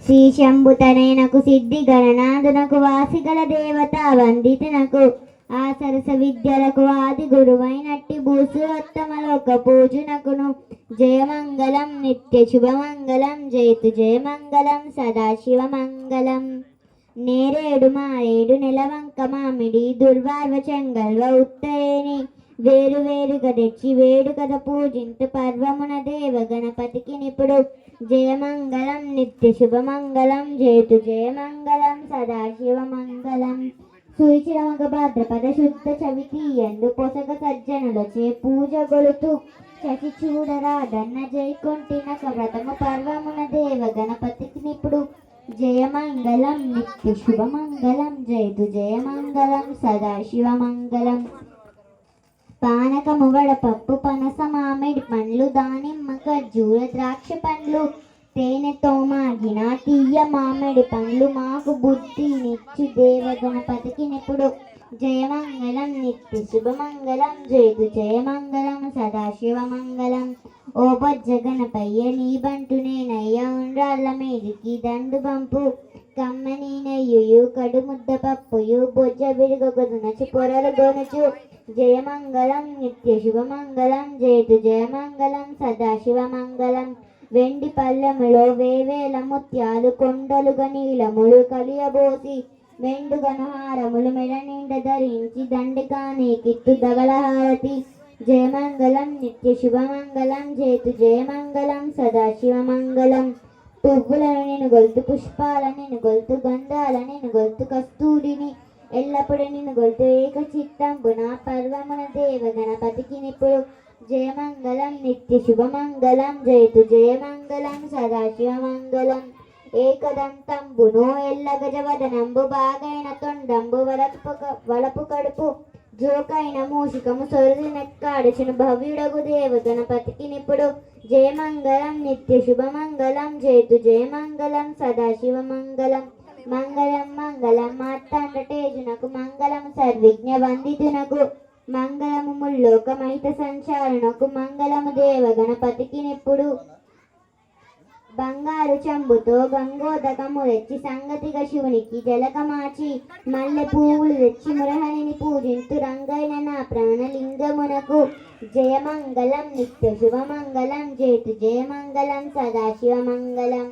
శ్రీ శంభుతనయనకు సిద్ధి గణనాథునకు వాసిగల దేవత వందితునకు ఆ సరస విద్యలకు ఆది గురువైనట్టి భూసురోత్తమలోక పూజునకును జయమంగళం నిత్య శుభమంగళం జయతు జయమంగళం సదాశివమంగళం. నేరేడు మారేడు నెలవంక మామిడి దుర్వార్వ చెంగల్వ ఉత్తరేణి వేరు వేరుగా తెచ్చి వేడుకద పూజింతు పర్వమున దేవ గణపతికి నిపుడు జయమంగళం నిత్య శుభమంగళం జయతు జయమంగళం సదాశివమంగళం. సూచిరమగ భాద్రపద శుద్ధ చవితి ఎందు పొసగ సజ్జనులచే పూజ గొలుతూ చసి చూడరాదన్న జైకొంటినక వ్రతము పర్వమున దేవ గణపతికి నిపుడు జయమంగళం నిత్య శుభమంగళం జయతు జయమంగళం సదాశివమంగళం. పానకము వడపప్పు పనస మామిడి పండ్లు దానిమ్మ ఖర్జూర ద్రాక్ష పండ్లు తేనెతో మాగిన తీయ మామిడి పండ్లు మాకు బుద్ధినిచ్చు దేవ గణపతికి నిపుడు జయమంగళం నిత్య శుభమంగళం జయతు జయమంగళం సదాశివమంగళం. ఓ బొజ్జ గణపయ్య నీ బంటు నేనయ్య ఉండ్రాళ్ళ మీదికి దండు బంపు కమ్మని నెయ్యు కడు ముద్ద పప్పుయు బొజ్జ విరుగొనచు పొరలు గొనుచు జయమంగళం నిత్య శుభమంగళం జయతు జయమంగళం సదాశివమంగళం. వెండి పల్లెములో వేవేల ముత్యాలు కొండలుగా నీలములు కలియబోసి మెండుగను హారములు మెడ నిండ ధరించి దండకాని కిత్తు దగలహారతి జయమంగళం నిత్య శుభమంగళం జయతు జయమంగళం సదాశివమంగళం. పువ్వులను నేను గొలుతు పుష్పాలను నేను గొలుతు గంధాలను నేను గొలుతు కస్తూరిని ఎల్లప్పుడు నిన్ను గొలుతు ఏక చిత్తంబున పర్వమున దేవ గణపతికి నిపుడు జయమంగళం నిత్య శుభమంగళం జయతు జయమంగళం సదాశివమంగళం. ఏకదంతంబును ఎల్ల గజవదనంబు బాగైన తొండంబు వలపు కడుపు జోకైన మూషికము సొరది నెక్కాడుచును భవ్యుడగు దేవ గణపతికి నిపుడు జయమంగళం నిత్య శుభమంగళం జయతు జయమంగళం సదాశివమంగళం. మంగళం మంగళం మార్తాండటేజునకు మంగళం సర్విజ్ఞ వందితునకు మంగళము ముల్లోకమైత సంచారణకు మంగళము దేవ గణపతికి నిప్పుడు బంగారు చెంబుతో గంగోదకము తెచ్చి సంగతిగా శివునికి జలకమాచి మల్లె పువ్వులు తెచ్చి మురహరిని పూజింతు రంగైన నా ప్రాణలింగమునకు జయమంగళం నిత్య శుభమంగళం జయతు జయమంగళం సదాశివమంగళం.